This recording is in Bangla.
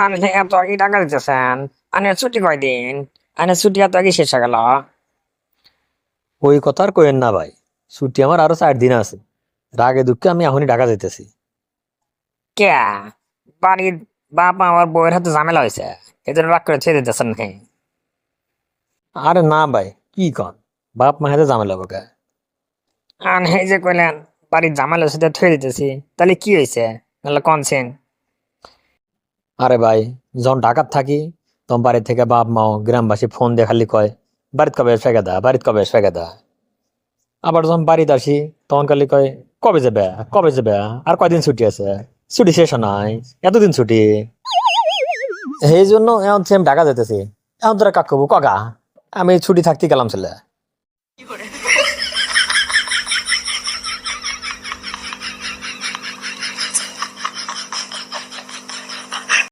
আপনি এত কি টাকা দিতেছেন? আনে ছুটি কয়দিন? আনে ছুটি এত কি শেষ হয়ে গেল? ওই কথা আর কইেন না ভাই। ছুটি আমার আরো 4 দিন আছে। রাগে দুঃখে আমি এখনই ঢাকা যাইতেছি। কে? বাড়ির বাপ মা আমার বউয়ের হাতে ঝামেলা হয়েছে, এদের রাগ করে ছেড়ে দিতেছেন নাকি? আরে না ভাই, কি কন? বাপ মা হাতে ঝামেলা হবে কে? আর এই যে কইলেন বাড়ির ঝামেলা হয়েছে তাই থুয়ে দিতেছি, তাহলে কি হয়েছে? নাহলে কনছেন। আরে ভাই, যখন ঢাকাত থাকি তখন বাড়ি থেকে বাপ মাও গ্রামবাসী ফোন দিয়ে খালি কয়, বাড়িত কবে ফেঁকে দা, বাড়িত কবে ফেঁকে দা। আবার যখন বাড়িতে আসি তখন খালি কয়, কবে যাবে, কবে যাবে, আর কয়দিন ছুটি আছে, ছুটি শেষ নাই, এতদিন ছুটি। এই জন্য এখন সে আমি ঢাকা যেতেছি। এখন তোরা কাক কবু কগা, আমি ছুটি থাকতে গেলাম ছেলে।